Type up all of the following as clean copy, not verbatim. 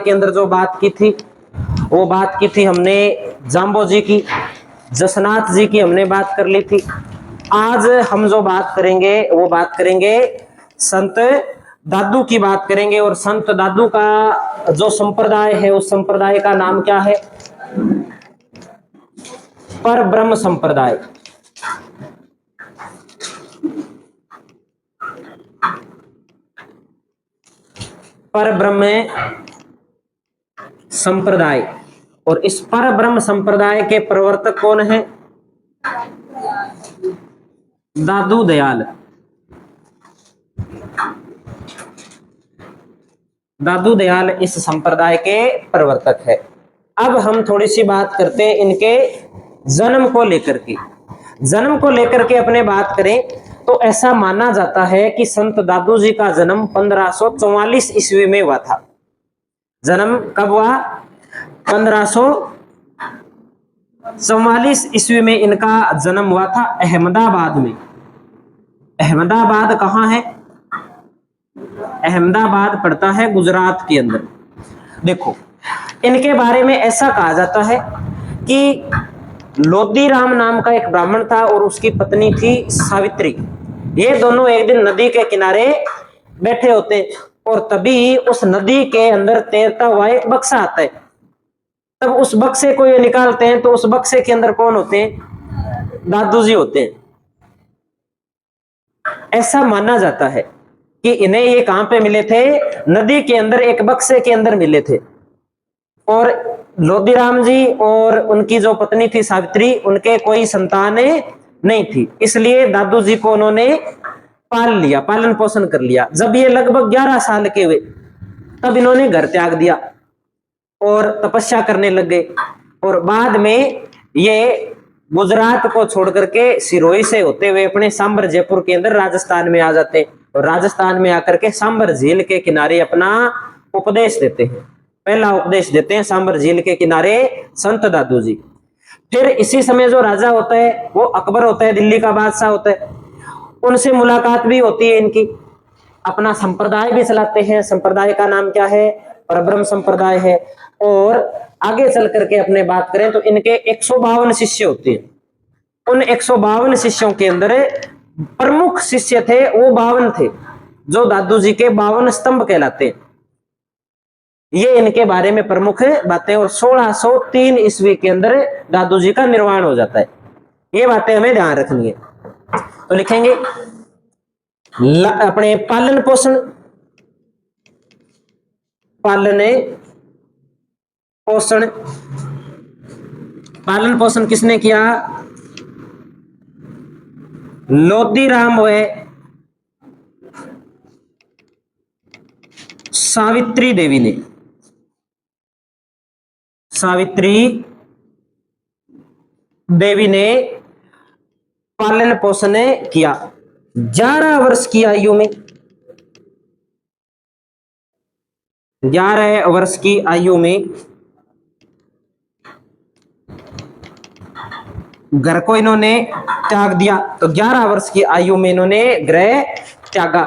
के अंदर जो बात की थी वो बात की थी हमने जाम्बो जी की, जसनाथ जी की हमने बात कर ली थी। आज हम जो बात करेंगे वो बात करेंगे संत दादू की बात करेंगे। और संत दादू का जो संप्रदाय है उस संप्रदाय का नाम क्या है? पर ब्रह्म संप्रदाय। पर ब्रह्म संप्रदाय। और इस पर ब्रह्म संप्रदाय के प्रवर्तक कौन है? दादू दयाल। दादू दयाल इस संप्रदाय के प्रवर्तक है। अब हम थोड़ी सी बात करते हैं इनके जन्म को लेकर के। जन्म को लेकर के अपने बात करें तो ऐसा माना जाता है कि संत दादू जी का जन्म 1544 ईस्वी में हुआ था। जन्म कब हुआ? 1544 ईस्वी में इनका जन्म हुआ था अहमदाबाद में। अहमदाबाद कहाँ है? अहमदाबाद पड़ता है गुजरात के अंदर। देखो इनके बारे में ऐसा कहा जाता है कि लोदीराम नाम का एक ब्राह्मण था और उसकी पत्नी थी सावित्री। ये दोनों एक दिन नदी के किनारे बैठे होते और तभी उस नदी के अंदर तैरता हुआ एक बक्सा आता है। तब उस बक्से को ये निकालते हैं तो उस बक्से के अंदर कौन होते हैं? दादू जी होते हैं। ऐसा माना जाता है कि इन्हें ये कहां पे मिले थे? नदी के अंदर एक बक्से के अंदर मिले थे। और लोदीराम जी और उनकी जो पत्नी थी सावित्री, उनके कोई संतान नहीं थी, इसलिए दादू जी को उन्होंने पाल लिया, पालन पोषण कर लिया। जब ये लगभग 11 साल के हुए तब इन्होंने घर त्याग दिया और तपस्या करने लग गए। और बाद में ये गुजरात को छोड़ करके सिरोही से होते हुए अपने सांबर जयपुर के अंदर राजस्थान में आ जाते हैं। और राजस्थान में आकर के सांबर झील के किनारे अपना उपदेश देते हैं। पहला उपदेश देते हैं सांबर झील के किनारे संत दादू जी। फिर इसी समय जो राजा होता है वो अकबर होता है, दिल्ली का बादशाह होता है, उनसे मुलाकात भी होती है इनकी। अपना संप्रदाय भी चलाते हैं। संप्रदाय का नाम क्या है? परब्रह्म संप्रदाय है। और आगे चल करके अपने बात करें तो इनके 152 शिष्य होते हैं। उन 152 शिष्यों के अंदर प्रमुख शिष्य थे वो 52 थे, जो दादू जी के 52 स्तंभ कहलाते हैं। ये इनके बारे में प्रमुख बातें। और 1603 ईस्वी के अंदर दादू जी का निर्वाण हो जाता है। ये बातें हमें ध्यान रखनी है। तो लिखेंगे अपने पालन पोषण। पालन पोषण। पालन पोषण किसने किया? लोदीराम व सावित्री देवी ने। सावित्री देवी ने पालन पोषण किया। 11 वर्ष की आयु में, 11 वर्ष की आयु में घर को इन्होंने त्याग दिया। तो 11 वर्ष की आयु में इन्होंने गृह त्यागा।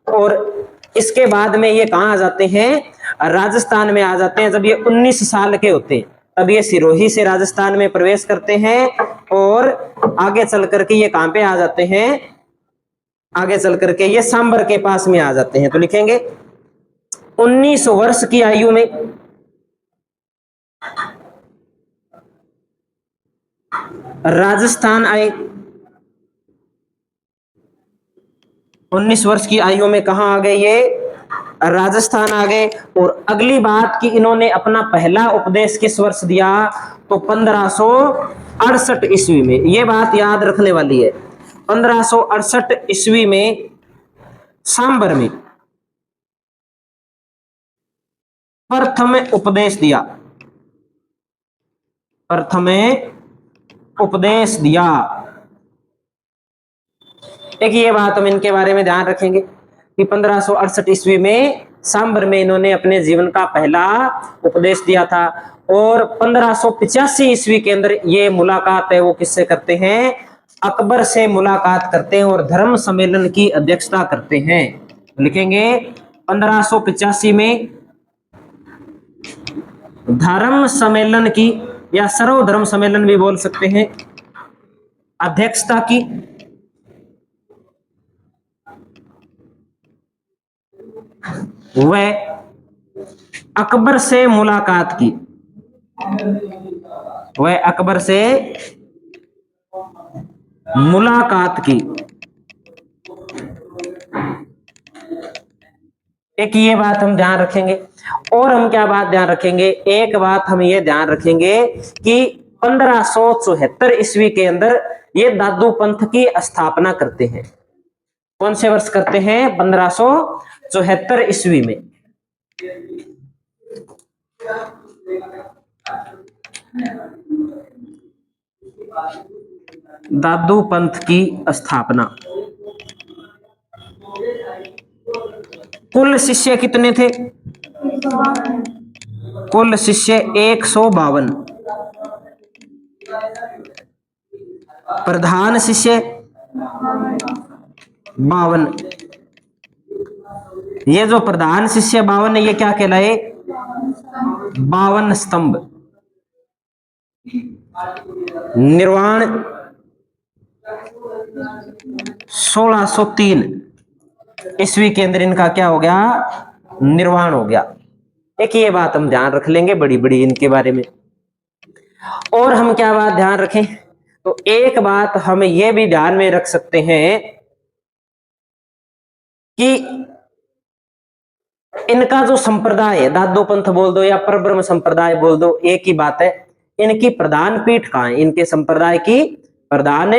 और इसके बाद में ये कहां आ जाते हैं? राजस्थान में आ जाते हैं। जब ये 19 साल के होते हैं तब ये सिरोही से राजस्थान में प्रवेश करते हैं। और आगे चल करके ये कहां पे आ जाते हैं? आगे चल करके ये सांबर के पास में आ जाते हैं। तो लिखेंगे 19 वर्ष की आयु में राजस्थान आए। 19 वर्ष की आयु में कहां आ गए? ये राजस्थान आ गए। और अगली बात कि इन्होंने अपना पहला उपदेश किस वर्ष दिया? तो 1568 ईस्वी में। ये बात याद रखने वाली है। 1568 ईस्वी में सांबर में प्रथम उपदेश दिया। प्रथम उपदेश दिया। एक ये बात हम इनके बारे में ध्यान रखेंगे कि 1568 ईस्वी में सांबर में इन्होंने अपने जीवन का पहला उपदेश दिया था। और 1585 ईस्वी के अंदर ये मुलाकात है वो किससे करते हैं? अकबर से मुलाकात करते हैं और धर्म सम्मेलन की अध्यक्षता करते हैं। लिखेंगे 1585 में धर्म सम्मेलन की या सर्वधर्म सम्मेलन भी बोल सकते हैं अध्यक्षता की, वह अकबर से मुलाकात की, वह अकबर से मुलाकात की। एक ये बात हम ध्यान रखेंगे। और हम क्या बात ध्यान रखेंगे, एक बात हम ये ध्यान रखेंगे कि 1574 ईस्वी के अंदर ये दादू पंथ की स्थापना करते हैं। कौन से वर्ष करते हैं? 1574 ईस्वी में। दादू पंथ की स्थापना। कुल शिष्य कितने थे? कुल शिष्य 152। प्रधान शिष्य 52। ये जो प्रधान शिष्य 52 है, ये क्या कहलाए? 52 स्तंभ। निर्वाण 1603 ईस्वी के अंदर इनका क्या हो गया? निर्वाण हो गया। एक ये बात हम ध्यान रख लेंगे बड़ी बड़ी इनके बारे में। और हम क्या बात ध्यान रखें, तो एक बात हम ये भी ध्यान में रख सकते हैं कि इनका जो संप्रदाय है, दादू पंथ बोल दो या परब्रह्म संप्रदाय बोल दो, एक ही बात है। इनकी प्रधान पीठ कहाँ है? इनके संप्रदाय की प्रधान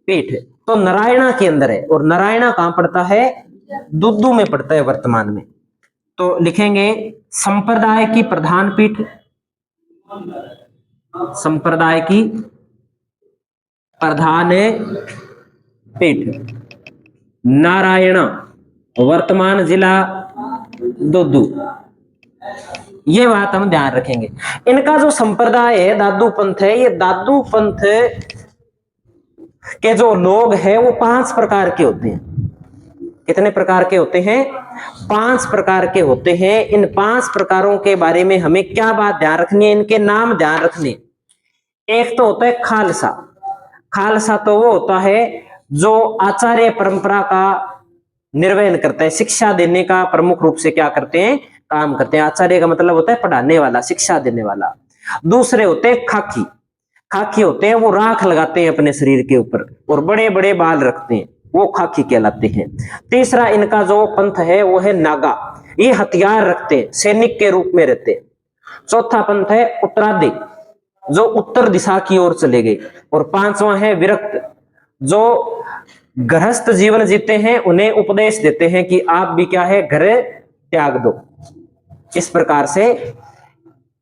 पीठ तो नारायणा के अंदर है। और नारायणा कहां पड़ता है? दुद्दू में पड़ता है वर्तमान में। तो लिखेंगे संप्रदाय की प्रधान पीठ, संप्रदाय की प्रधान पीठ नारायणा, वर्तमान जिला दुद्दू। ये बात हम ध्यान रखेंगे। इनका जो संप्रदाय है दादू पंथ है, ये दादू पंथ के जो लोग हैं वो 5 प्रकार के होते हैं। कितने प्रकार के होते हैं? 5 प्रकार के होते हैं। इन 5 प्रकारों के बारे में हमें क्या बात ध्यान रखनी है? इनके नाम ध्यान रखने। एक तो होता है खालसा। खालसा तो वो होता है जो आचार्य परंपरा का निर्वहन करता है, शिक्षा देने का प्रमुख रूप से क्या करते हैं? काम करते हैं। आचार्य का मतलब होता है पढ़ाने वाला, शिक्षा देने वाला। दूसरे होते हैं खाकी। खाकी होते हैं वो राख लगाते हैं अपने शरीर के ऊपर और बड़े बड़े बाल रखते हैं, वो खाकी कहलाते हैं। तीसरा इनका जो पंथ है वो है नागा। ये हथियार रखते हैं, सैनिक के रूप में रहते हैं। चौथा पंथ है उत्तरादि, जो उत्तर दिशा की ओर चले गए। और पांचवा है विरक्त, जो गृहस्थ जीवन जीते हैं, उन्हें उपदेश देते हैं कि आप भी क्या है, घर त्याग दो। इस प्रकार से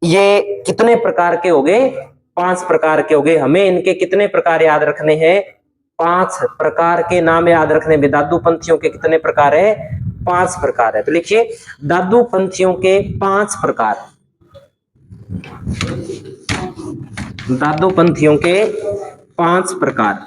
ये कितने प्रकार के हो गए? 5 प्रकार के हो गए। हमें इनके कितने प्रकार याद रखने हैं? 5 प्रकार के नाम याद रखने में। दादू पंथियों के कितने प्रकार है? 5 प्रकार है। तो लिखिए दादू पंथियों के 5 प्रकार। दादू पंथियों के 5 प्रकार।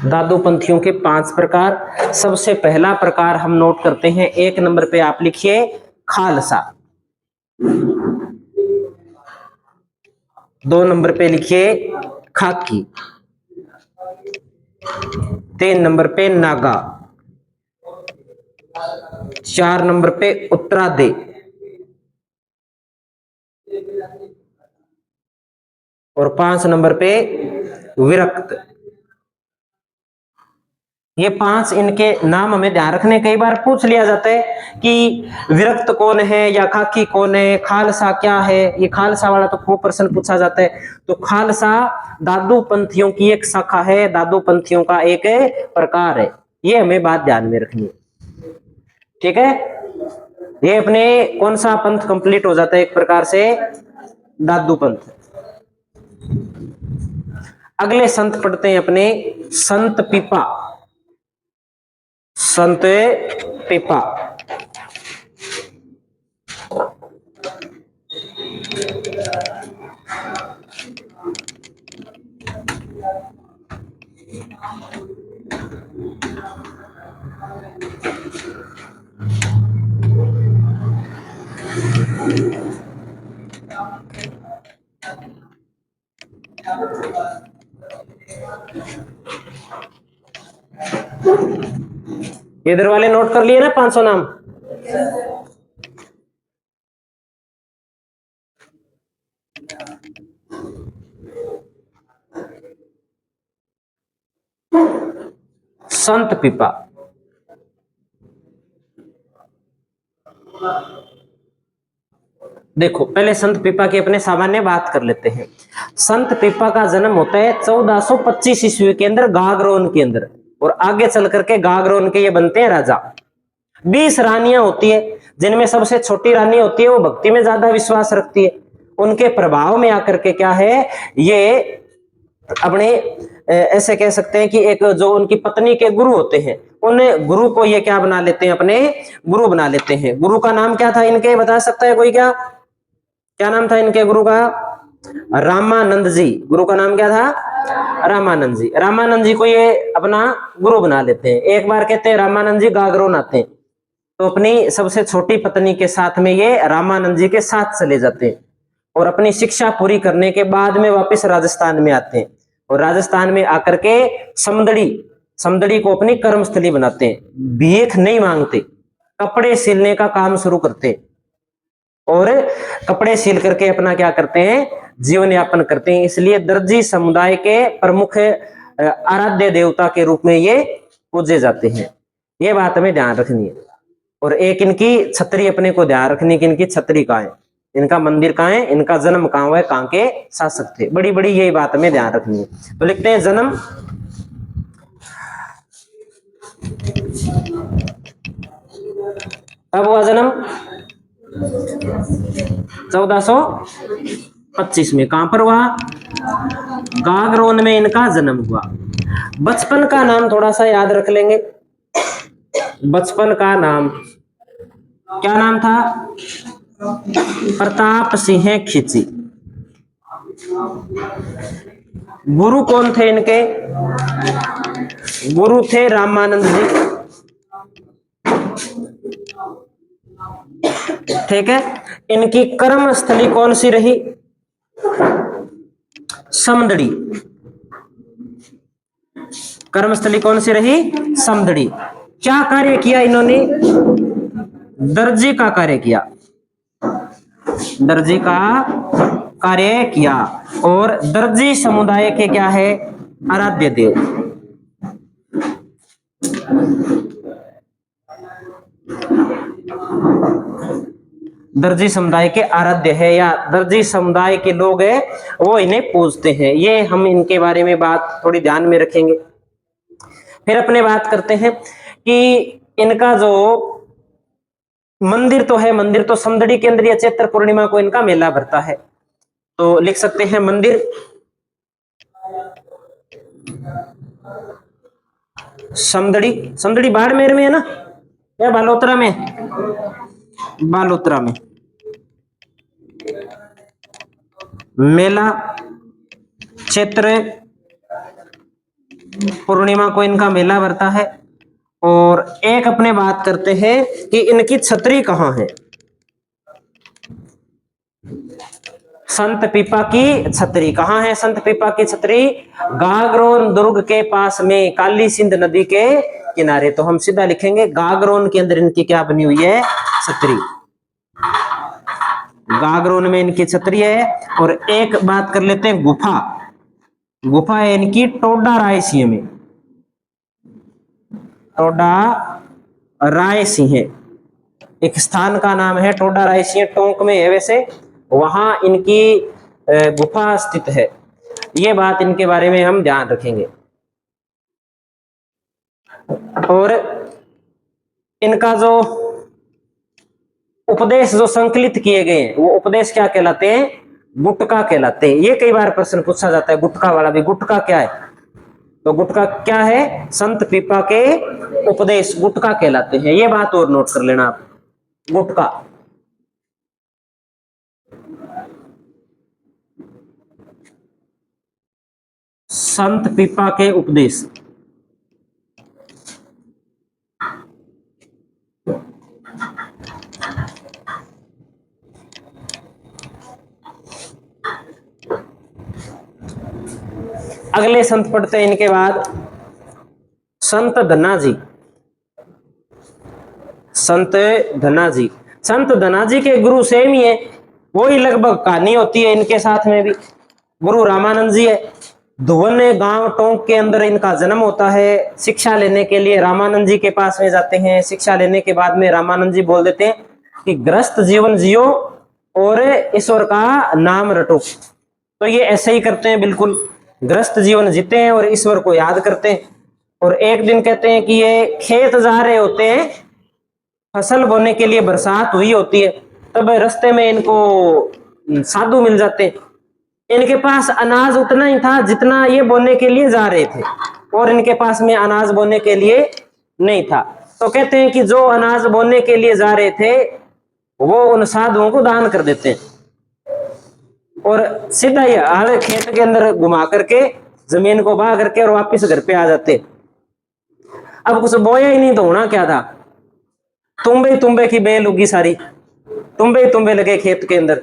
दादू पंथियों के 5 प्रकार। सबसे पहला प्रकार हम नोट करते हैं, 1 नंबर पे आप लिखिए खालसा। 2 नंबर पे लिखिए खाकी। 3 नंबर पे नागा। 4 नंबर पे उत्तरादे। और 5 नंबर पे विरक्त। ये 5 इनके नाम हमें ध्यान रखने। कई बार पूछ लिया जाता है कि विरक्त कौन है या खाकी कौन है, खालसा क्या है। ये खालसा वाला तो खूब प्रश्न पूछा जाता है। तो खालसा दादू पंथियों की एक शाखा है, दादू पंथियों का एक प्रकार है। ये हमें बात ध्यान में रखनी है, ठीक है। ये अपने कौन सा पंथ कंप्लीट हो जाता है एक प्रकार से? दादू पंथ। अगले संत पढ़ते हैं अपने संत पीपा। संत पीपा इधर वाले नोट कर लिए ना 500 नाम। संत पीपा देखो, पहले संत पीपा की अपने सामान्य बात कर लेते हैं। संत पीपा का जन्म होता है 1425 ईस्वी के अंदर गागरोन के अंदर, और आगे चल करके गागरोन के ये बनते हैं राजा। 20 रानियां होती है, जिनमें सबसे छोटी रानी होती है वो भक्ति में ज्यादा विश्वास रखती है। उनके प्रभाव में आकर के क्या है, ये अपने ऐसे कह सकते हैं कि एक जो उनकी पत्नी के गुरु होते हैं, उन गुरु को ये क्या बना लेते हैं, अपने गुरु बना लेते हैं। गुरु का नाम क्या था इनके, बता सकता है कोई? क्या नाम था इनके गुरु का? रामानंद जी। गुरु का नाम क्या था? रामानंद जी। रामानंद जी को ये अपना गुरु बना लेते हैं। एक बार कहते हैं रामानंद जी गागरोन आते हैं, तो अपनी सबसे छोटी पत्नी के साथ में ये रामानंद जी के साथ चले जाते हैं, और अपनी शिक्षा पूरी करने के बाद में वापस राजस्थान में आते हैं, और राजस्थान में आकर के समदड़ी को अपनी कर्मस्थली बनाते हैं। भीख नहीं मांगते, कपड़े सिलने का काम शुरू करते हैं, और कपड़े सिल करके अपना क्या करते हैं, जीवन यापन करते हैं। इसलिए दर्जी समुदाय के प्रमुख आराध्य देवता के रूप में ये पूजे जाते हैं। ये बात हमें ध्यान रखनी है। और एक इनकी छतरी अपने को ध्यान रखनी कि इनकी छतरी कहाँ है, इनका मंदिर कहाँ है, इनका जन्म कहाँ हुआ है, कहाँ के शासक थे। बड़ी बड़ी यही बात हमें ध्यान रखनी है। तो लिखते हैं जन्म कब हुआ, जन्म 1425 में। कहां पर हुआ? गागरोन में इनका जन्म हुआ। बचपन का नाम थोड़ा सा याद रख लेंगे। बचपन का नाम क्या नाम था? प्रताप सिंह खिची। गुरु कौन थे इनके? गुरु थे रामानंद जी। ठीक है। इनकी कर्म स्थली कौन सी रही? समदड़ी। कर्मस्थली कौन सी रही? समदड़ी। क्या कार्य किया इन्होंने? दर्जी का कार्य किया। दर्जी का कार्य किया, और दर्जी समुदाय के क्या है? आराध्य देव। दर्जी समुदाय के आराध्य है, या दर्जी समुदाय के लोग हैं वो इन्हें पूजते हैं। ये हम इनके बारे में बात थोड़ी ध्यान में रखेंगे। फिर अपने बात करते हैं कि इनका जो मंदिर तो है, मंदिर तो समदड़ी के अंदर या चैत्र पूर्णिमा को इनका मेला भरता है। तो लिख सकते हैं मंदिर समदड़ी। समदड़ी बाड़मेर में है ना, या बालोतरा में? बालोतरा में। मेला चैत्र पूर्णिमा को इनका मेला भरता है। और एक अपने बात करते हैं कि इनकी छतरी कहां है। संत पीपा की छतरी कहां है? संत पीपा की छतरी गागरोन दुर्ग के पास में, काली सिंध नदी के किनारे। तो हम सीधा लिखेंगे गागरोन के अंदर इनकी क्या बनी हुई है? छतरी। गागरोन में इनकी छतरी है। और एक बात कर लेते हैं, गुफा। गुफा है इनकी टोडा रायसिंह में। टोडा रायसिंह एक स्थान का नाम है। टोडा रायसिंह टोंक में है, वैसे वहां इनकी गुफा स्थित है। ये बात इनके बारे में हम ध्यान रखेंगे। और इनका जो उपदेश जो संकलित किए गए हैं, वो उपदेश क्या कहलाते हैं? गुटका कहलाते हैं। ये कई बार प्रश्न पूछा जाता है, गुटका वाला भी। गुटका क्या है? तो गुटका क्या है? संत पीपा के उपदेश गुटका कहलाते हैं। ये बात और नोट कर लेना आप, गुटका। संत पीपा के उपदेश। अगले संत पढ़ते हैं इनके बाद, संत धन्ना जी। संत धन्ना जी, संत धन्ना जी के गुरु सेम ही है, वही लगभग कहानी होती है इनके साथ में भी। गुरु रामानंद जी है। धुवन गांव टोंक के अंदर इनका जन्म होता है। शिक्षा लेने के लिए रामानंद जी के पास में जाते हैं। शिक्षा लेने के बाद में रामानंद जी बोल देते हैं कि गृहस्थ जीवन जियो और ईश्वर का नाम रटो। तो ये ऐसे ही करते हैं, बिल्कुल गृहस्थ जीवन जीते हैं और ईश्वर को याद करते हैं। और एक दिन कहते हैं कि ये खेत जा रहे होते हैं, फसल बोने के लिए बरसात हुई होती है, तब रास्ते में इनको साधु मिल जाते हैं। इनके पास अनाज उतना ही था जितना ये बोने के लिए जा रहे थे, और इनके पास में अनाज बोने के लिए नहीं था। तो कहते हैं कि जो अनाज बोने के लिए जा रहे थे वो उन साधुओं को दान कर देते हैं, और सीधा ही हर खेत के अंदर घुमा करके जमीन को बहा करके और वापिस घर पे आ जाते। अब कुछ बोया ही नहीं तो होना क्या था? तुम्बे तुम्बे की बेल उगी सारी, तुम्बे ही तुम्बे लगे खेत के अंदर।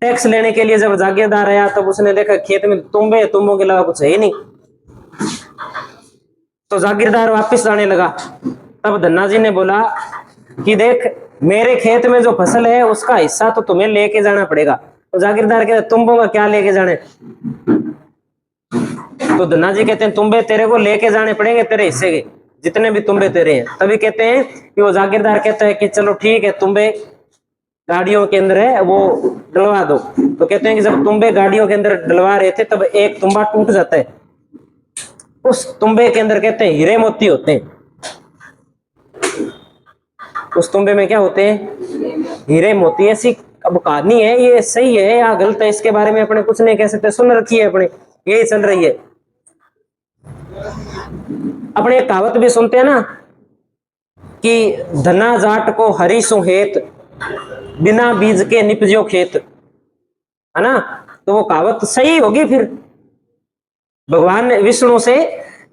टैक्स लेने के लिए जब जागीरदार आया तब उसने देखा खेत में तुम्बे तुम्बों के अलावा कुछ है ही नहीं, तो जागीरदार वापस जाने लगा। तब धन्ना जी ने बोला कि देख, मेरे खेत में जो फसल है उसका हिस्सा तो तुम्हें लेके जाना पड़ेगा। तो जागीरदार कहते तुम्बों का क्या लेके जाने? तो धन्ना जी कहते हैं तुम्बे तेरे को लेके जाने पड़ेंगे, तेरे हिस्से के जितने भी तुम्बे तेरे हैं। तभी कहते हैं कि वो जागीरदार कहता है कि चलो ठीक है, तुम्बे गाड़ियों के अंदर है वो डलवा दो। तो कहते हैं कि जब तुम्बे गाड़ियों के अंदर डलवा रहे थे तब एक तुम्बा टूट जाता है। उस तुम्बे के अंदर कहते हैं हीरे मोती होते हैं। उस तुम्बे में क्या होते हैं? हीरे मोती। ऐसी अब कहानी है, ये सही है या गलत है इसके बारे में अपने कुछ नहीं कह सकते, सुन रखी है अपने, यही चल रही है। अपने एक कहावत भी सुनते हैं ना कि धना जाट को हरी सुहेत, बिना बीज के निपजो खेत, है ना? तो वो कहावत सही होगी फिर। भगवान विष्णु से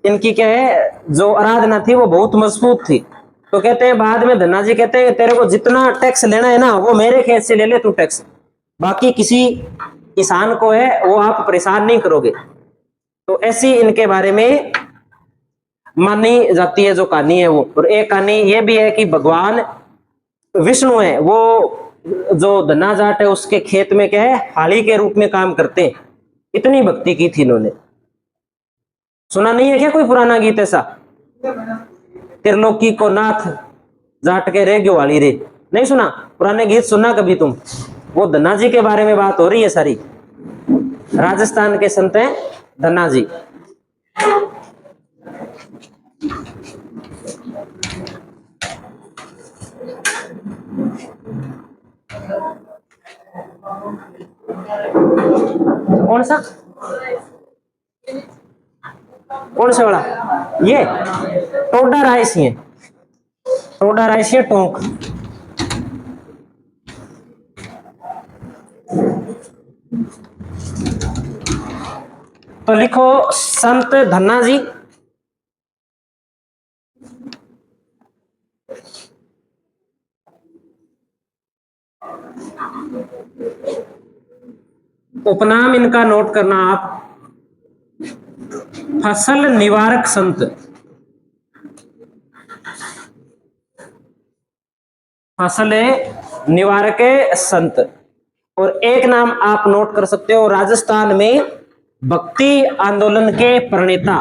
इनकी क्या है, जो आराधना थी वो बहुत मजबूत थी। तो कहते हैं बाद में धन्ना जी कहते हैं तेरे को जितना टैक्स लेना है ना वो मेरे खेत से ले ले तू टैक्स, बाकी किसी किसान को है वो आप परेशान नहीं करोगे। तो ऐसी इनके बारे में मानी जाती है जो कहानी है वो। और एक कहानी ये भी है कि भगवान विष्णु है वो जो धन्ना जाट है उसके खेत में क्या है, हाड़ी के रूप में काम करते हैं। इतनी भक्ति की थी इन्होंने। सुना नहीं है क्या कोई पुराना गीत ऐसा? त्रिलोकी को नाथ जाट के रे ग्यो वाली रे, नहीं सुना? पुराने गीत सुनना कभी तुम? वो धन्ना जी के बारे में बात हो रही है सारी। राजस्थान के संत हैं धन्ना जी। कौन सा? कौन सा वाला? ये टोडा रायसी है, टोडा रायसी टोंक। तो लिखो संत धन्ना जी। उपनाम इनका नोट करना आप, फसल निवारक संत। फसल निवारक संत। और एक नाम आप नोट कर सकते हो, राजस्थान में भक्ति आंदोलन के प्रणेता।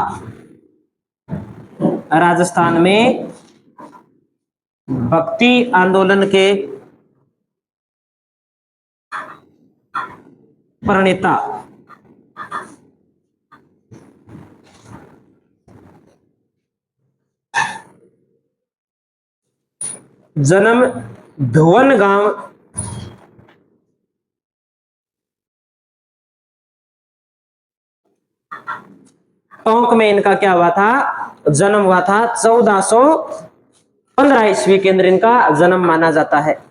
राजस्थान में भक्ति आंदोलन के प्रणेता जन्म धुवन गांव टोंक में इनका क्या हुआ था, जन्म हुआ था। 1415 ईस्वी के अंदर इनका जन्म माना जाता है।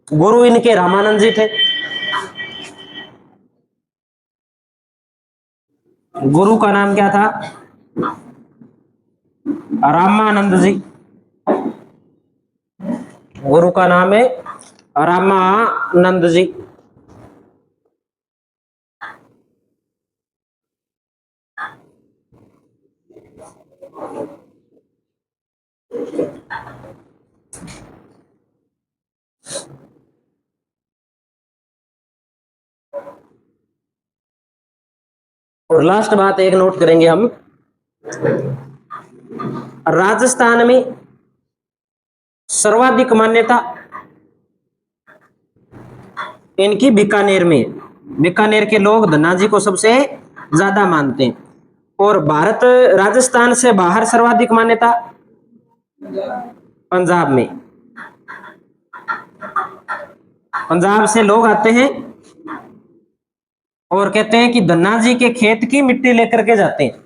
गुरु इनके रामानंद जी थे। गुरु का नाम क्या था, रामानंद जी। गुरु का नाम है रामानंद जी। और लास्ट बात एक नोट करेंगे हम, राजस्थान में सर्वाधिक मान्यता इनकी बीकानेर में। बीकानेर के लोग धन्ना जी को सबसे ज्यादा मानते हैं। और भारत राजस्थान से बाहर सर्वाधिक मान्यता पंजाब में। पंजाब से लोग आते हैं और कहते हैं कि धन्ना जी के खेत की मिट्टी लेकर के जाते हैं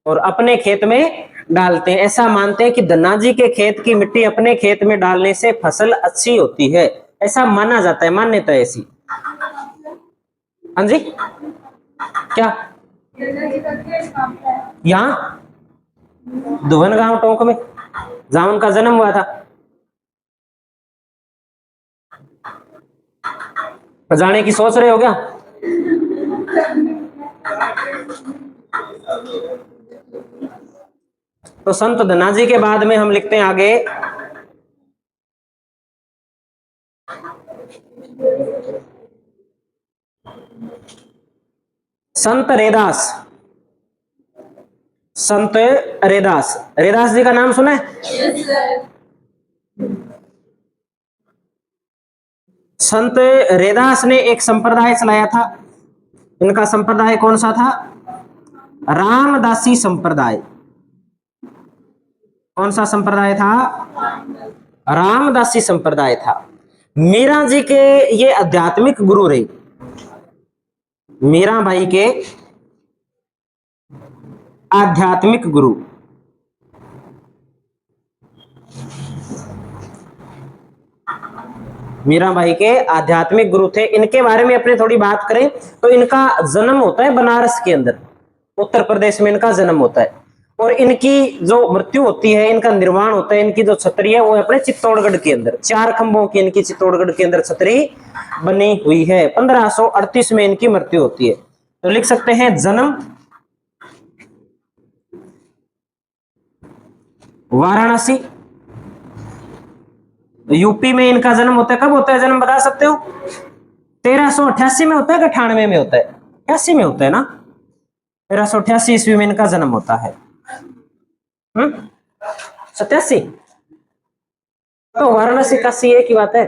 और अपने खेत में डालते हैं। ऐसा मानते हैं कि धन्ना जी के खेत की मिट्टी अपने खेत में डालने से फसल अच्छी होती है, ऐसा माना जाता है, मान्यता है ऐसी। हाँ जी, क्या यहाँ धुवन गांव टोंक में जहां उनका जन्म हुआ था, जाने की सोच रहे हो क्या? तो संत धन्ना जी के बाद में हम लिखते हैं आगे, संत रेदास। संत रेदास, रेदास जी का नाम सुना है? संत रेदास ने एक संप्रदाय चलाया था। इनका संप्रदाय कौन सा था? रामदासी संप्रदाय। कौन सा संप्रदाय था? रामदासी संप्रदाय था। मीरा जी के ये आध्यात्मिक गुरु रहे। मीरा बाई के आध्यात्मिक गुरु। मीराबाई के आध्यात्मिक गुरु थे। इनके बारे में अपने थोड़ी बात करें तो इनका जन्म होता है बनारस के अंदर, उत्तर प्रदेश में इनका जन्म होता है। और इनकी जो मृत्यु होती है, इनका निर्वाण होता है, इनकी जो छतरी है वो अपने चित्तौड़गढ़ के अंदर, 4 खंभों की इनकी चित्तौड़गढ़ के अंदर छतरी बनी हुई है। 1538 में इनकी मृत्यु होती है। तो लिख सकते हैं जन्म वाराणसी, यूपी में इनका जन्म होता है। कब होता है जन्म, बता सकते हो? 1388 में होता है कि 98 में होता है? 88 में होता है ना। 1388 ईस्वी में इनका जन्म होता है। 87, तो वाराणसी काशी एक ही बात है।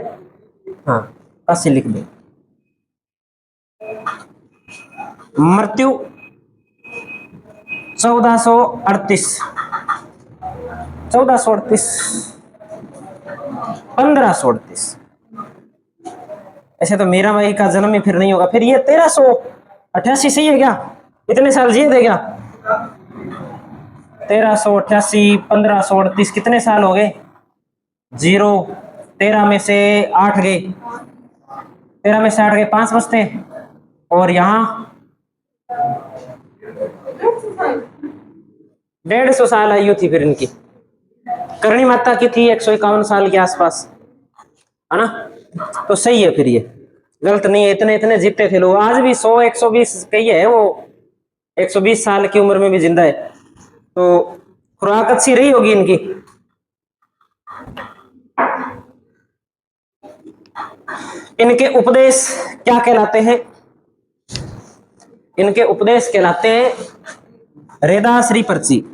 हाँ, काशी लिख दे। मृत्यु 1438, 1538। ऐसे तो मीराबाई का जन्म ही फिर नहीं होगा। फिर ये 1388 सही है क्या? इतने साल जिए थे क्या? 1388, 1538, कितने साल हो गए? 0, 13 में से 8 गए, 13 में से 8 गए, 5 बचते। और यहाँ 150 साल आयु थी फिर इनकी। करणी माता की थी 151 साल के आसपास, है ना। तो सही है, फिर ये गलत नहीं है। इतने इतने जीते थे लोग। आज भी 100, 120 कही है, वो 120 साल की उम्र में भी जिंदा है। तो खुराक अच्छी रही होगी इनकी। इनके उपदेश क्या कहलाते हैं? इनके उपदेश कहलाते हैं रेदाश्री पर्ची।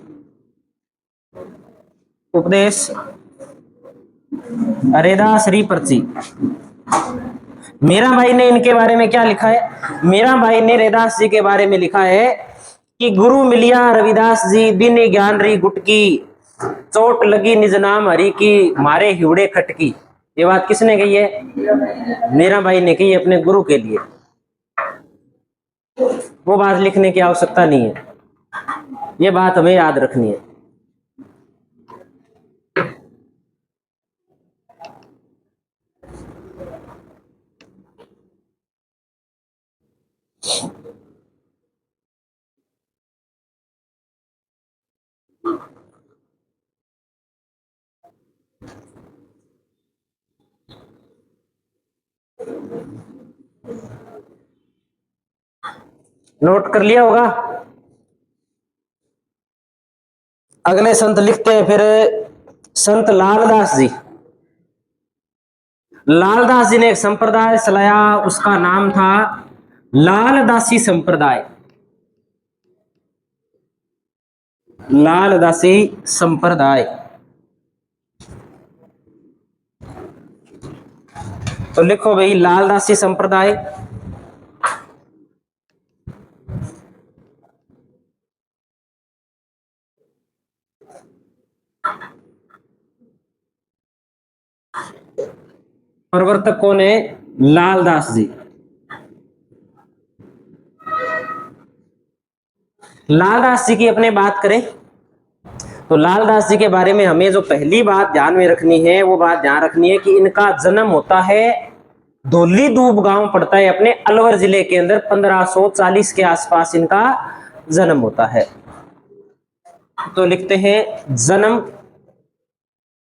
उपदेश रेदाश्री पर्ची। मीराबाई ने इनके बारे में क्या लिखा है? मीराबाई ने रेदास जी के बारे में लिखा है कि गुरु मिलिया रविदास जी, दीनी ज्ञान री गुटकी, चोट लगी निज नाम हरि की, मारे हिवड़े खटकी। ये बात किसने कही है? मीराबाई ने कही अपने गुरु के लिए। वो बात लिखने की आवश्यकता नहीं है, ये बात हमें याद रखनी है। नोट कर लिया होगा। अगले संत लिखते हैं फिर संत लालदास जी। लालदास जी ने एक संप्रदाय चलाया, उसका नाम था लालदासी संप्रदाय। लालदासी संप्रदाय। तो लिखो भाई लालदासी संप्रदाय। प्रवर्तक कौन है? लालदास जी। लालदास जी की अपने बात करें तो लालदास जी के बारे में हमें जो पहली बात ध्यान में रखनी है वो बात ध्यान रखनी है कि इनका जन्म होता है धोली दूब गांव पड़ता है अपने अलवर जिले के अंदर, 1540 के आसपास इनका जन्म होता है। तो लिखते हैं जन्म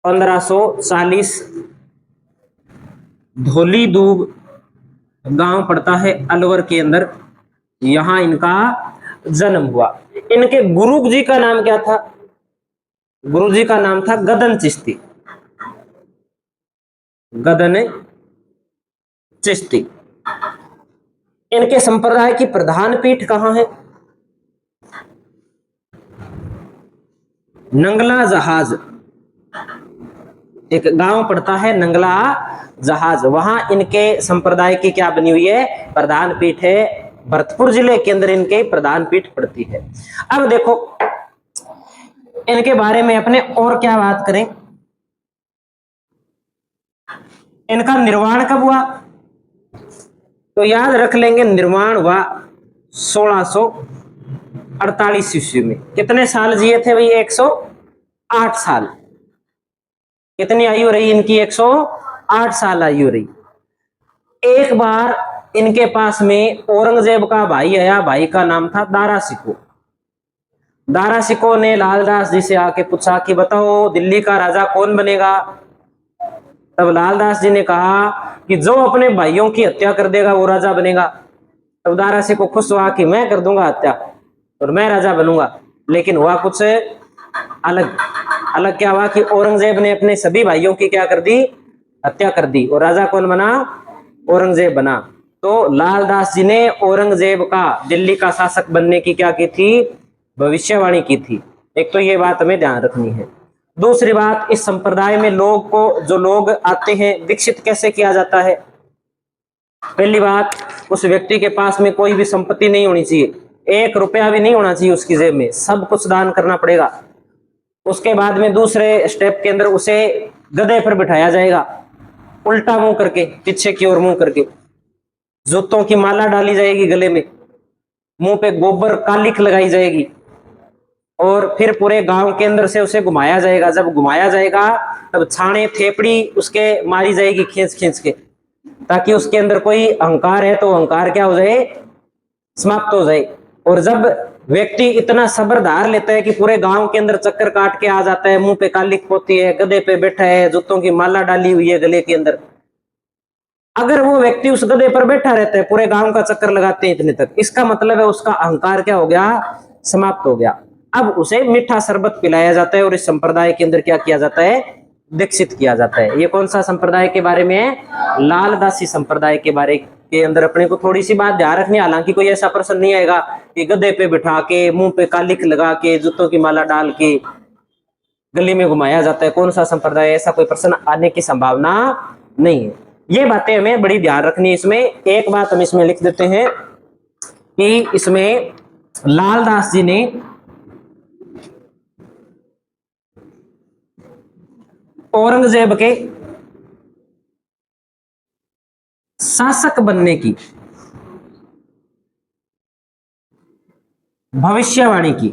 1540, धोली दूब गांव पड़ता है अलवर के अंदर, यहां इनका जन्म हुआ। इनके गुरु जी का नाम क्या था? गुरु जी का नाम था गदन चिश्ती। गदन चिश्ती। इनके संप्रदाय की प्रधान पीठ कहां है? नंगला जहाज, एक गांव पड़ता है नंगला जहाज, वहां इनके संप्रदाय की क्या बनी हुई है? प्रधान पीठ है। भरतपुर जिले के अंदर इनके प्रधान पीठ पड़ती है। अब देखो इनके बारे में अपने और क्या बात करें। इनका निर्माण कब हुआ? तो याद रख लेंगे निर्माण हुआ 1648 ईस्वी में। कितने साल जिए थे भाई? 108 साल। कितनी आयु रही इनकी? 108 साल आयु रही। एक बार इनके पास में औरंगजेब का भाई आया, भाई का नाम था दारा सिको। दारा सिको ने लालदास जी से आके पूछा कि बताओ दिल्ली का राजा कौन बनेगा? तब लालदास जी ने कहा कि जो अपने भाइयों की हत्या कर देगा वो राजा बनेगा। तब दारा सिको खुश हुआ कि मैं कर दूंगा हत्या और मैं राजा बनूंगा। लेकिन हुआ कुछ अलग। अलग क्या हुआ कि औरंगजेब ने अपने सभी भाइयों की क्या कर दी? हत्या कर दी। और राजा कौन बना? औरंगजेब बना। तो लालदास जी ने औरंगजेब का दिल्ली का शासक बनने की क्या की थी? भविष्यवाणी की थी। एक तो ये बात हमें ध्यान रखनी है। दूसरी बात, इस संप्रदाय में लोग को जो लोग आते हैं दीक्षित कैसे किया जाता है? पहली बात, उस व्यक्ति के पास में कोई भी संपत्ति नहीं होनी चाहिए, 1 रुपया भी नहीं होना चाहिए उसकी जेब में, सब कुछ दान करना पड़ेगा। उसके बाद में दूसरे स्टेप के अंदर उसे गधे पर बिठाया जाएगा, उल्टा मुंह करके, पीछे की ओर मुंह करके। जूतों की माला डाली जाएगी गले में, मुंह पे गोबर कालिख लगाई जाएगी और फिर पूरे गांव के अंदर से उसे घुमाया जाएगा। जब घुमाया जाएगा तब छाने थेपड़ी उसके मारी जाएगी खींच खींच के, ताकि उसके अंदर कोई अहंकार है तो अहंकार क्या हो जाए? समाप्त हो जाए। और जब व्यक्ति इतना सब्र धार लेता है कि पूरे गांव के अंदर चक्कर काट के आ जाता है, मुंह पे कालिख पोती है, गधे पे बैठा है, जूतों की माला डाली हुई है गले के अंदर, अगर वो व्यक्ति उस गधे पर बैठा रहता है पूरे गांव का चक्कर लगाते हैं इतने तक, इसका मतलब है उसका अहंकार क्या हो गया? समाप्त हो गया। अब उसे मीठा शरबत पिलाया जाता है और इस संप्रदाय के अंदर क्या किया जाता है? दीक्षित किया जाता है। ये कौन सा संप्रदाय के बारे में है? लालदासी संप्रदाय के बारे के अंदर अपने को थोड़ी सी बात ध्यान रखनी। हालांकि कोई ऐसा प्रश्न नहीं आएगा कि गधे पे बिठा के, मुंह पे कालिख लगा के, जूतों की माला डाल के गली में घुमाया जाता है, कौन सा संप्रदाय? ऐसा कोई प्रश्न आने की संभावना नहीं है। ये बातें हमें बड़ी ध्यान रखनी है। इसमें एक बात हम इसमें लिख देते हैं कि इसमें लालदास जी ने औरंगजेब के शासक बनने की भविष्यवाणी की,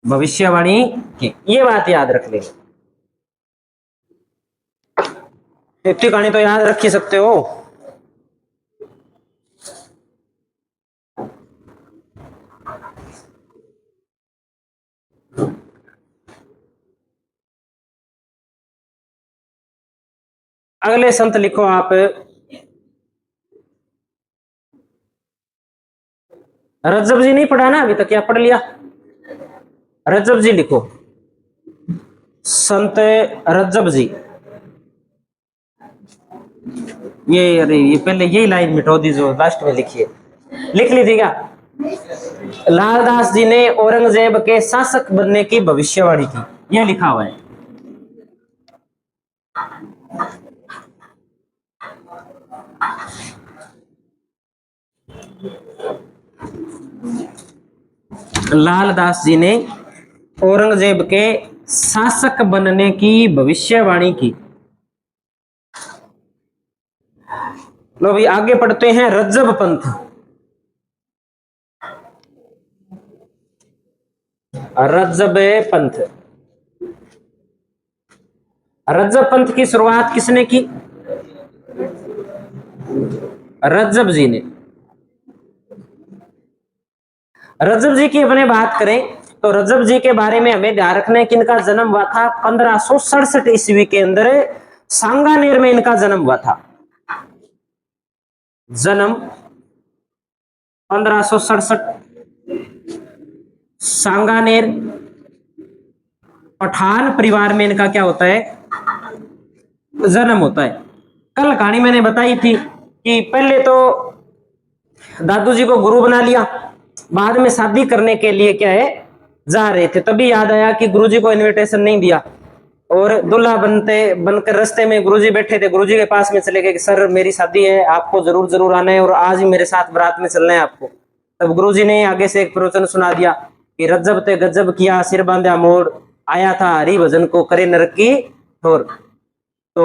भविष्यवाणी की, ये बात याद रख लेंगे। इतनी कहानी तो याद रख ही सकते हो। अगले संत लिखो आप, रज्जब जी नहीं पढ़ा ना अभी तक, या पढ़ लिया? रज्जब जी लिखो, संत रज्जब जी। ये अरे ये पहले यही लाइन मिटो दी जो लास्ट में लिखी है, लिख ली थी क्या? लालदास जी ने औरंगजेब के शासक बनने की भविष्यवाणी की, यह लिखा हुआ है। लालदास जी ने औरंगजेब के शासक बनने की भविष्यवाणी की। लो भी आगे पढ़ते हैं। रज्जब पंथ, रज्जब पंथ, रज्जब पंथ की शुरुआत किसने की? रज्जब जी ने। रज्जब जी की अपने बात करें तो रज्जब जी के बारे में हमें ध्यान रखना है कि इनका जन्म हुआ था 1567 ईस्वी के अंदर, सांगानेर में इनका जन्म हुआ था। जन्म 1567, सांगानेर, पठान परिवार में इनका क्या होता है? जन्म होता है। कल कहानी मैंने बताई थी कि पहले तो दादू जी को गुरु बना लिया, बाद में शादी करने के लिए क्या है जा रहे थे, तभी याद आया कि गुरुजी को इनविटेशन नहीं दिया, और दूल्हा बनकर रास्ते में गुरुजी बैठे थे, गुरुजी के पास में चले गए कि सर मेरी शादी है, आपको जरूर जरूर आना है और आज ही मेरे साथ बारात में चलना है आपको। तब गुरुजी ने आगे से एक प्रवचन सुना दिया कि रज्जब ते गजब किया, सिर बांधा मोड़, आया था हरि भजन को करे नरक की ठोर। तो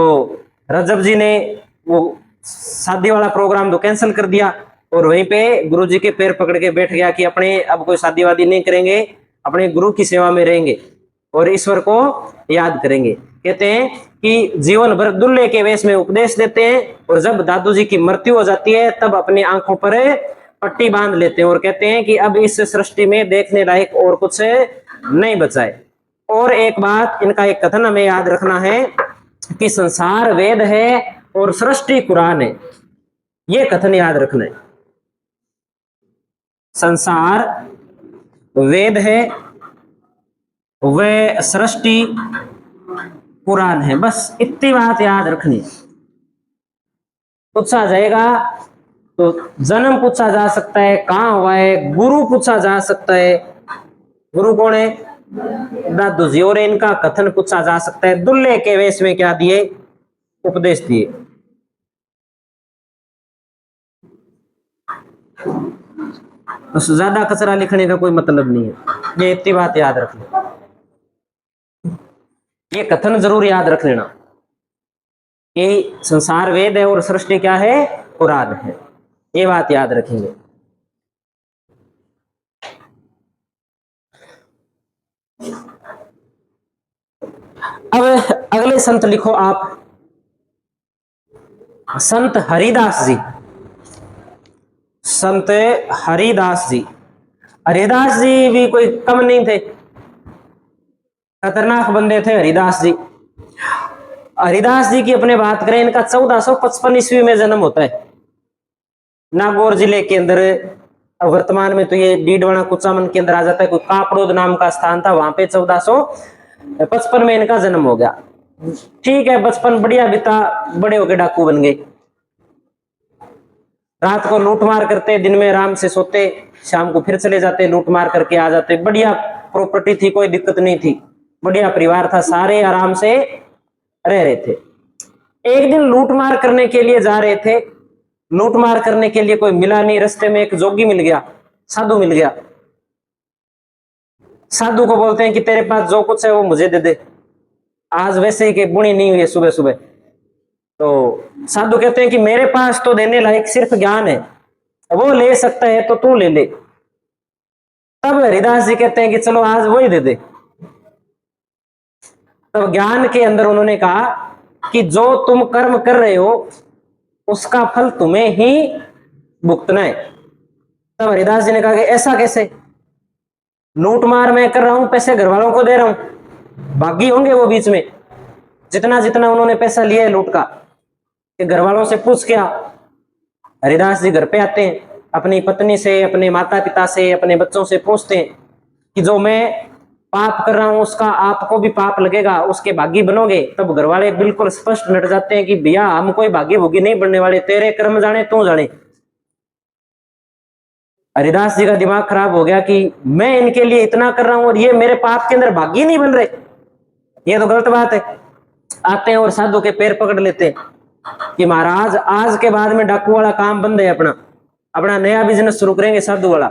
रज्जब जी ने वो शादी वाला प्रोग्राम तो कैंसिल कर दिया और वहीं पे गुरुजी के पैर पकड़ के बैठ गया कि अपने अब कोई शादी वादी नहीं करेंगे, अपने गुरु की सेवा में रहेंगे और ईश्वर को याद करेंगे। कहते हैं कि जीवन भर दूल्हे के वेश में उपदेश देते हैं और जब दादू जी की मृत्यु हो जाती है तब अपनी आंखों पर पट्टी बांध लेते हैं और कहते हैं कि अब इस सृष्टि में देखने लायक और कुछ नहीं बचा है। और एक बात, इनका एक कथन हमें याद रखना है कि संसार वेद है और सृष्टि कुरान है, ये कथन याद रखना है। संसार वेद है, वह सृष्टि कुरान है, बस इतनी बात याद रखनी। पूछा जाएगा तो जन्म पूछा जा सकता है, कहां हुआ है, गुरु पूछा जा सकता है, गुरु कौन है? दादू जी। और इनका कथन पूछा जा सकता है, दूल्हे के वेश में क्या दिए? उपदेश दिए। बस ज्यादा कचरा लिखने का कोई मतलब नहीं है, ये इतनी बात याद रख लो, ये कथन जरूर याद रख लेना कि संसार वेद है और सृष्टि क्या है? कुरान है, ये बात याद रखेंगे। अब अगले संत लिखो आप, संत हरिदास जी। संत हरिदास जी, हरिदास जी भी कोई कम नहीं थे, खतरनाक बंदे थे हरिदास जी। हरिदास जी की अपने बात करें, इनका 1455 ईस्वी में जन्म होता है, नागौर जिले के अंदर। वर्तमान में तो ये डीडवाना कुचामन के अंदर आ जाता है, कोई कापड़ोद नाम का स्थान था, वहां पे 1455 में इनका जन्म हो गया। ठीक है, बचपन बढ़िया बीता, बड़े होके डाकू बन गए, रात को लूटमार करते, दिन में आराम से सोते, शाम को फिर चले जाते, लूटमार करके आ जाते। बढ़िया प्रॉपर्टी थी, कोई दिक्कत नहीं थी, बढ़िया परिवार था, सारे आराम से रह रहे थे। एक दिन लूटमार करने के लिए जा रहे थे, लूटमार करने के लिए कोई मिला नहीं, रास्ते में एक जोगी मिल गया, साधु मिल गया। साधु को बोलते हैं कि तेरे पास जो कुछ है वो मुझे दे दे, आज वैसे ही कि बुनी नहीं हुई है सुबह सुबह, तो साधु कहते हैं कि मेरे पास तो देने लायक सिर्फ ज्ञान है, वो ले सकता है तो तू ले ले। तब हरिदास जी कहते हैं कि चलो आज वही दे दे। तब ज्ञान के अंदर उन्होंने कहा कि जो तुम कर्म कर रहे हो उसका फल तुम्हें ही भुगतना है। तब हरिदास जी ने कहा कि ऐसा कैसे, लूट मार मैं कर रहा हूं, पैसे घर वालों को दे रहा हूं, भागी होंगे वो बीच में, जितना जितना उन्होंने पैसा लिया है लूट का, कि घर वालों से पूछ क्या। हरिदास जी घर पे आते हैं, अपनी पत्नी से, अपने माता पिता से, अपने बच्चों से पूछते हैं कि जो मैं पाप कर रहा हूं उसका आपको भी पाप लगेगा, उसके भागी बनोगे। तब घर वाले बिल्कुल स्पष्ट नट जाते हैं कि भैया हम कोई भागी भोगी नहीं बनने वाले, तेरे कर्म जाने तू जाने। हरिदास जी का दिमाग खराब हो गया कि मैं इनके लिए इतना कर रहा हूं और ये मेरे पाप के अंदर भागी नहीं बन रहे, ये तो गलत बात है। आते हैं और साधु के पैर पकड़ लेते हैं कि महाराज आज के बाद में डाकू वाला काम बंद है, अपना अपना नया बिजनेस शुरू करेंगे साधु वाला।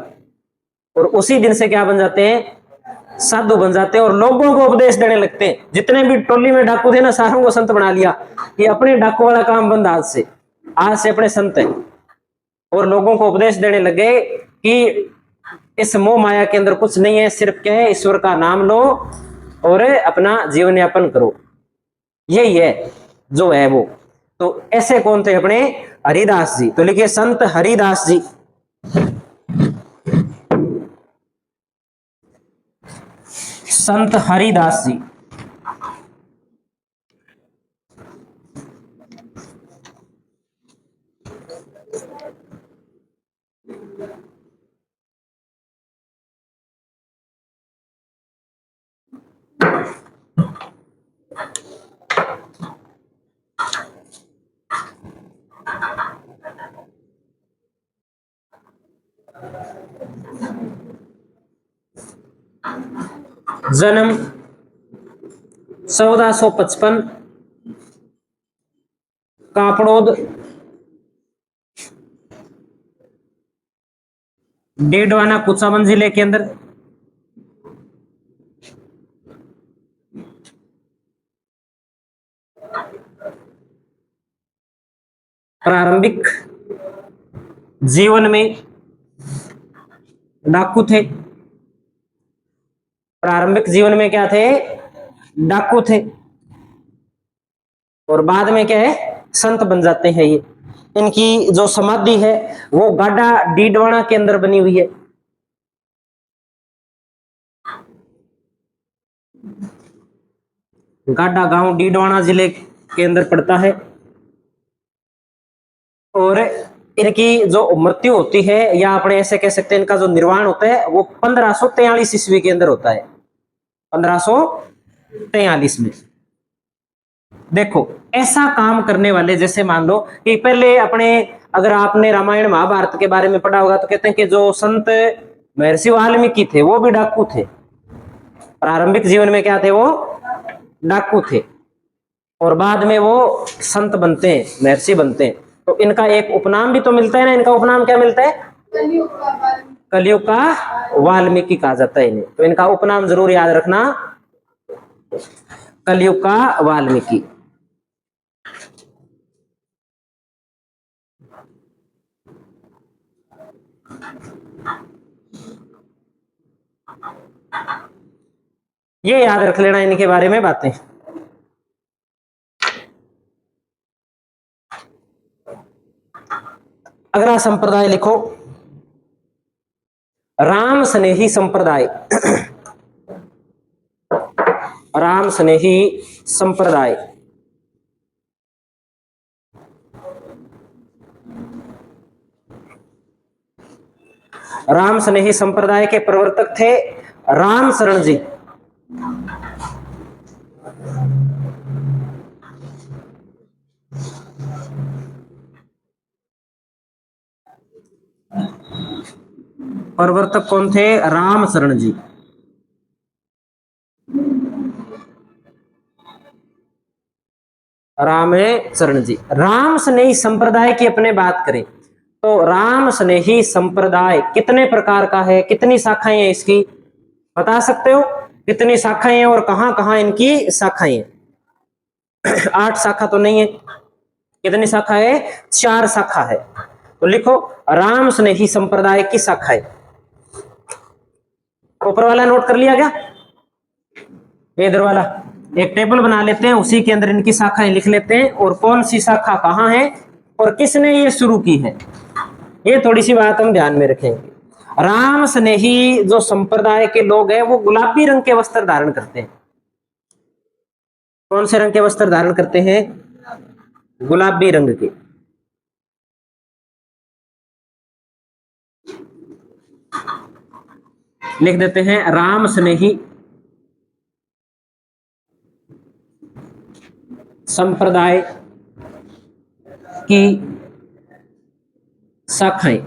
और उसी दिन से क्या बन जाते हैं, साधु बन जाते हैं और लोगों को उपदेश देने लगते हैं। जितने भी टोली में डाकू थे ना, सारों को संत बना लिया कि अपने डाकू वाला काम बंद, आज से अपने संत है। और लोगों को उपदेश देने लगे कि इस मोह माया के अंदर कुछ नहीं है, सिर्फ क्या है, ईश्वर का नाम लो और अपना जीवन यापन करो, यही है जो है वो। तो ऐसे कौन थे अपने हरिदास जी, तो लिखिए संत हरिदास जी। संत हरिदास जी जन्म 1455 कापड़ोद डेडवाना कुचामन जिले के अंदर। प्रारंभिक जीवन में डाकू थे, प्रारंभिक जीवन में क्या थे, डाकू थे, और बाद में क्या है, संत बन जाते हैं ये। इनकी जो समाधि है वो गाडा डीडवाना के अंदर बनी हुई है। गाडा गांव डीडवाना जिले के अंदर पड़ता है। और इनकी जो मृत्यु होती है, या अपने ऐसे कह सकते हैं इनका जो निर्वाण होता है, वो 1543 ईस्वी के अंदर होता है, 1543 में। देखो ऐसा काम करने वाले, जैसे मान लो कि पहले अपने, अगर आपने रामायण महाभारत के बारे में पढ़ा होगा तो कहते हैं कि जो संत महर्षि वाल्मीकि थे वो भी डाकू थे, प्रारंभिक जीवन में क्या थे, वो डाकू थे, और बाद में वो संत बनते हैं, महर्षि बनते हैं। तो इनका एक उपनाम भी तो मिलता है ना, इनका उपनाम क्या मिलता है, कलयुग का वाल्मीकि कहा जाता है इन्हें। तो इनका उपनाम जरूर याद रखना, कलयुग का वाल्मीकि। ये याद रख लेना इनके बारे में बातें। अगला संप्रदाय लिखो, राम स्नेही संप्रदाय। राम स्नेही संप्रदाय। राम स्नेही संप्रदाय के प्रवर्तक थे राम शरण जी। प्रवर्तक कौन थे, राम शरण जी। राम शरण जी। राम स्नेही संप्रदाय की अपने बात करें तो राम स्नेही संप्रदाय कितने प्रकार का है, कितनी शाखाएं हैं इसकी, बता सकते हो कितनी शाखाएं हैं और कहां कहां इनकी शाखाएं हैं? 8 शाखा तो नहीं है, कितनी शाखा है? 4 शाखा है। तो लिखो राम स्नेही संप्रदाय की शाखा है। ऊपर वाला नोट कर लिया क्या? इधर वाला एक टेबल बना लेते हैं, उसी के अंदर इनकी शाखाएं लिख लेते हैं और कौन सी शाखा कहां है और किसने ये शुरू की है, ये थोड़ी सी बात हम ध्यान में रखेंगे। राम स्नेही जो संप्रदाय के लोग हैं वो गुलाबी रंग के वस्त्र धारण करते हैं। कौन से रंग के वस्त्र धारण करते हैं? गुलाबी रंग के। लिख देते हैं राम स्नेही संप्रदाय की शाखाएं।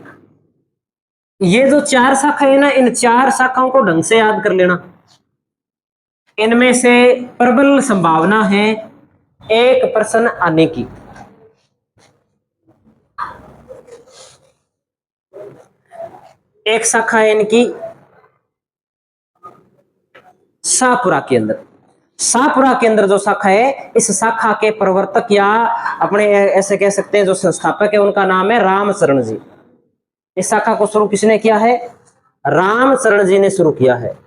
ये जो 4 शाखाएं है ना, इन 4 शाखाओं को ढंग से याद कर लेना। इनमें से प्रबल संभावना है एक प्रश्न आने की। एक शाखा है इनकी शाहपुरा के अंदर। शाहपुरा के अंदर जो शाखा है, इस शाखा के प्रवर्तक या अपने ऐसे कह सकते हैं जो संस्थापक है, उनका नाम है रामचरण जी। इस शाखा को शुरू किसने किया है? रामचरण जी ने शुरू किया है।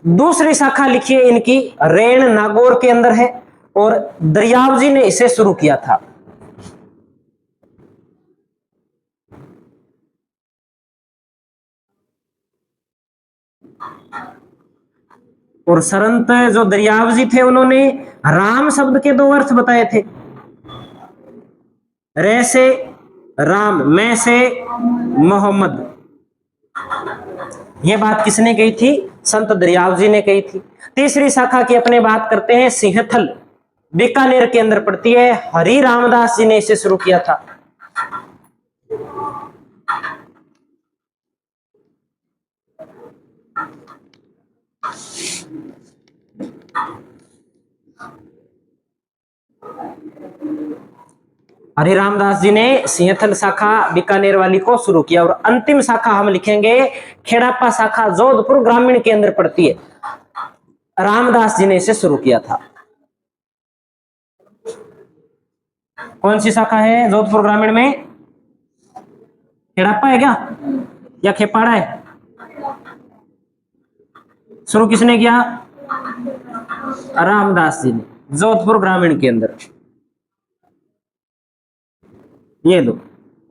दूसरी शाखा लिखिए इनकी रेण नागौर के अंदर है और दरियाव जी ने इसे शुरू किया था। और सरंत जो दरियाव जी थे, उन्होंने राम शब्द के 2 अर्थ बताए थे। रे से राम, मैं से मोहम्मद। यह बात किसने कही थी? संत दरियाव जी ने कही थी। तीसरी शाखा की अपने बात करते हैं सिंहथल, बीकानेर के अंदर पड़ती है। हरि रामदास जी ने इसे शुरू किया था। हरि रामदास जी ने सिंहथल शाखा बीकानेर वाली को शुरू किया। और अंतिम शाखा हम लिखेंगे खेड़ापा शाखा, जोधपुर ग्रामीण के अंदर पड़ती है। रामदास जी ने इसे शुरू किया था। कौन सी शाखा है जोधपुर ग्रामीण में? खेड़ापा है क्या या खेपाड़ा है? शुरू किसने किया? रामदास जी ने, जोधपुर ग्रामीण के अंदर। ये लो,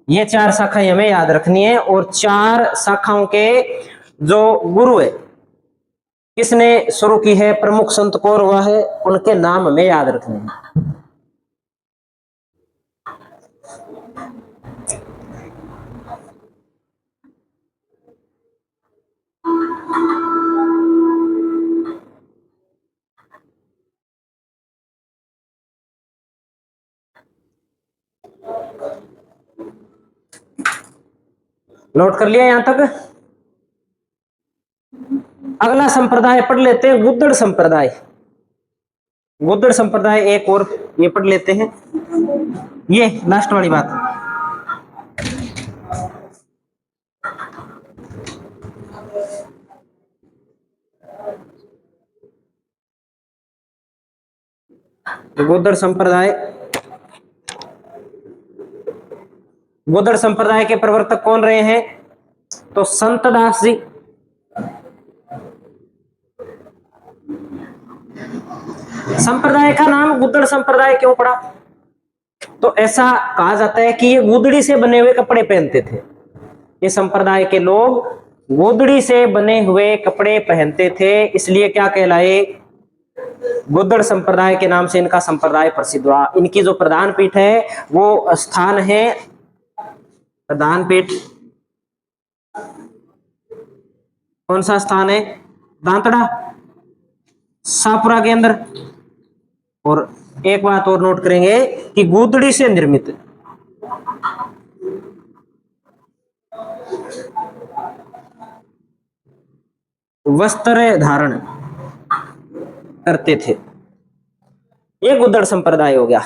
ये 4 शाखाएं हमें याद रखनी है। और 4 शाखाओं के जो गुरु है, किसने शुरू की है, प्रमुख संत कौन हुआ है, उनके नाम हमें याद रखने हैं। नोट कर लिया यहां तक? अगला संप्रदाय पढ़ लेते हैं गुद्दड़ संप्रदाय। गुद्दड़ संप्रदाय एक और ये पढ़ लेते हैं, ये लास्ट वाली बात। गुद्दड़ संप्रदाय, गुद्दड़ संप्रदाय के प्रवर्तक कौन रहे हैं? तो संत दास जी। संप्रदाय का नाम गुद्दड़ संप्रदाय क्यों पड़ा? तो ऐसा कहा जाता है कि ये गुदड़ी से बने हुए कपड़े पहनते थे। ये संप्रदाय के लोग गुदड़ी से बने हुए कपड़े पहनते थे, इसलिए क्या कहलाए? गुद्दड़ संप्रदाय के नाम से इनका संप्रदाय प्रसिद्ध हुआ। इनकी जो प्रधान पीठ है वो स्थान है, प्रधान पीठ कौन सा स्थान है? दांतड़ा, शाहपुरा के अंदर। और एक बात और नोट करेंगे कि गुदड़ी से निर्मित वस्त्र धारण करते थे। ये गुद्दड़ संप्रदाय हो गया।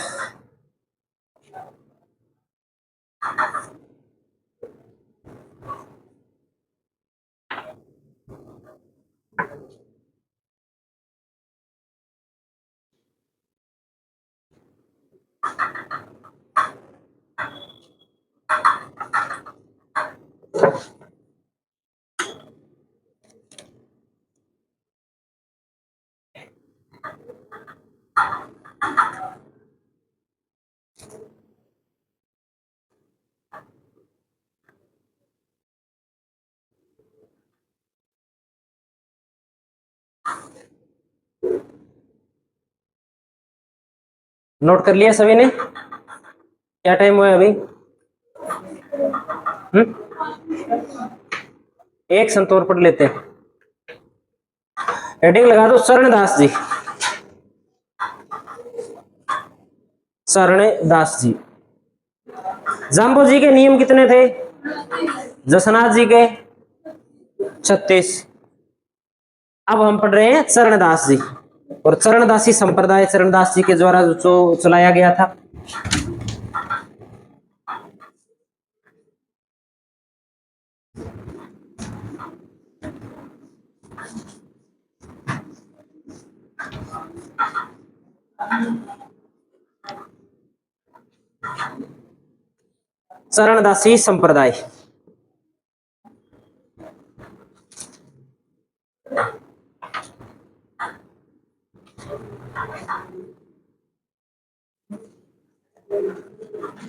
नोट कर लिया सभी ने? क्या टाइम हुआ है अभी? एक संतोर पढ़ लेते हैं। हेडिंग लगा दो शरणदास जी। शरणदास जी। जाम्बो जी के नियम कितने थे? जसनाथ जी के 36। अब हम पढ़ रहे हैं चरणदास जी और चरणदासी संप्रदाय चरणदास जी के द्वारा जो चलाया गया था। चरणदासी संप्रदाय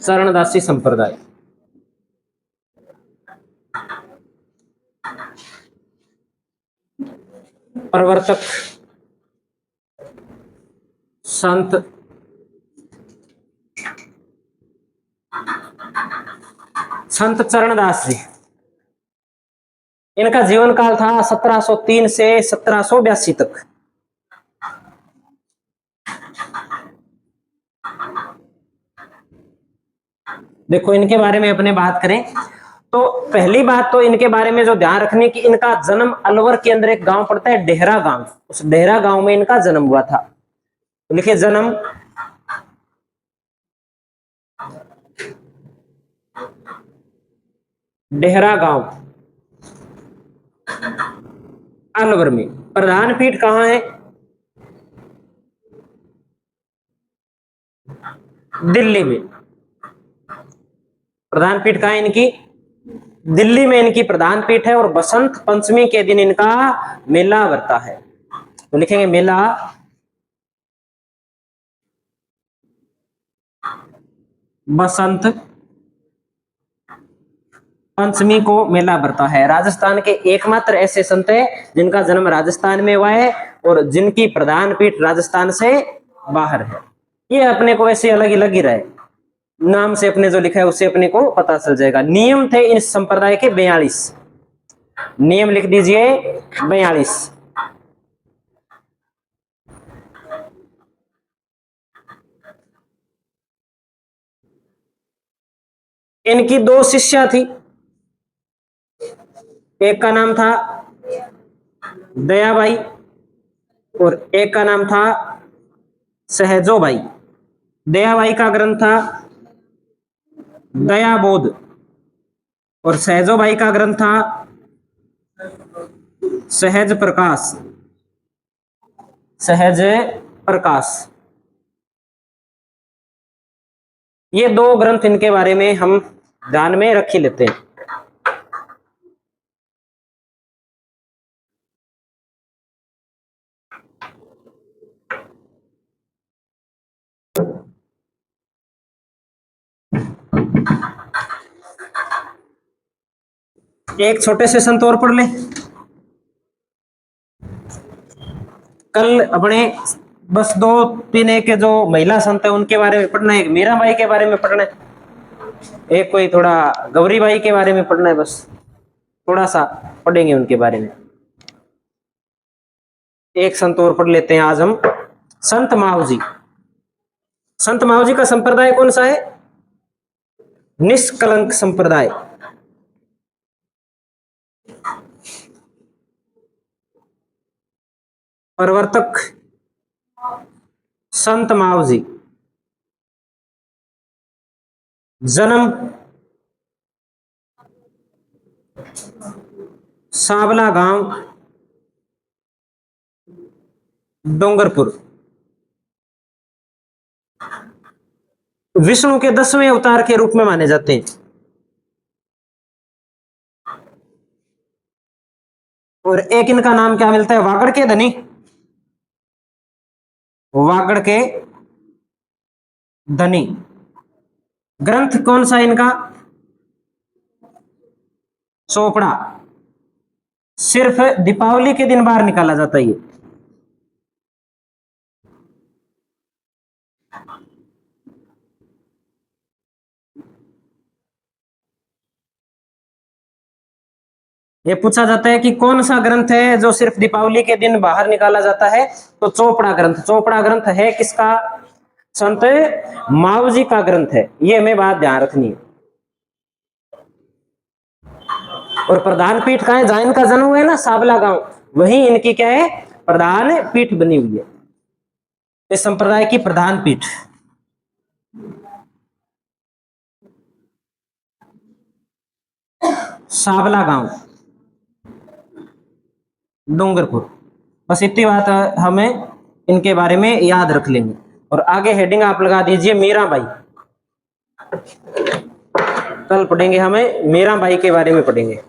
शरणदासी संप्रदाय प्रवर्तक संत संत चरणदास जी। इनका जीवन काल था 1703 से 1782 तक। देखो इनके बारे में अपने बात करें तो पहली बात तो इनके बारे में जो ध्यान रखने की, इनका जन्म अलवर के अंदर एक गांव पड़ता है डेहरा गांव, उस डेहरा गांव में इनका जन्म हुआ था। तो लिखिए जन्म डेहरा गांव अलवर में। प्रधान पीठ कहां है? दिल्ली में। प्रधान पीठ कहां है इनकी? दिल्ली में इनकी प्रधान पीठ है और बसंत पंचमी के दिन इनका मेला भरता है। तो लिखेंगे मेला बसंत पंचमी को मेला भरता है। राजस्थान के एकमात्र ऐसे संत है जिनका जन्म राजस्थान में हुआ है और जिनकी प्रधान पीठ राजस्थान से बाहर है। ये अपने को ऐसे अलग अलग ही रहे, नाम से अपने जो लिखा है उससे अपने को पता चल जाएगा। नियम थे इस संप्रदाय के 42। नियम लिख दीजिए 42। इनकी दो शिष्या थी, एक का नाम था दयाबाई और एक का नाम था सहजोबाई। दयाबाई का ग्रंथ था दयाबोध और सहजोबाई का ग्रंथ था सहज प्रकाश। सहज प्रकाश, ये दो ग्रंथ इनके बारे में हम ध्यान में रख ही लेते हैं। एक छोटे से संत और पढ़ ले। कल अपने बस दो तीन एक जो महिला संत है उनके बारे में पढ़ना है, एक मीराबाई के बारे में पढ़ना है, एक कोई थोड़ा गौरीबाई के बारे में पढ़ना है। बस थोड़ा सा पढ़ेंगे उनके बारे में। एक संत और पढ़ लेते हैं आज हम, संत मावजी। संत मावजी का संप्रदाय कौन सा है? निष्कलंक संप्रदाय। प्रवर्तक संत मावजी। जन्म सावला गांव डोंगरपुर। विष्णु के 10वें अवतार के रूप में माने जाते हैं। और एक इनका नाम क्या मिलता है? वागड़ के धनी। वागड़ के धनी। ग्रंथ कौन सा इनका? चोपड़ा। सिर्फ दीपावली के दिन बाहर निकाला जाता है ये। ये पूछा जाता है कि कौन सा ग्रंथ है जो सिर्फ दीपावली के दिन बाहर निकाला जाता है, तो चोपड़ा ग्रंथ। चोपड़ा ग्रंथ है किसका? संत मावजी का ग्रंथ है। ये हमें बात ध्यान रखनी है। और प्रधान पीठ कहाँ है? जहाँ इनका जन्म हुआ है ना, साबला गांव, वही इनकी क्या है? प्रधान पीठ बनी हुई है, इस संप्रदाय की प्रधान पीठ। साबला गांव, डूंगरपुर। बस इतनी बात हमें इनके बारे में याद रख लेंगे। और आगे हेडिंग आप लगा दीजिए मीराबाई। कल पढ़ेंगे, हमें मीराबाई के बारे में पढ़ेंगे।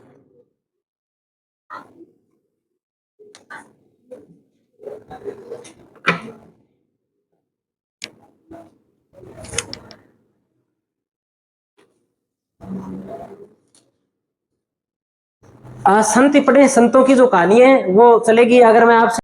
संत ही पढ़े, संतों की जो कहानी है वो चलेगी। अगर मैं आपसे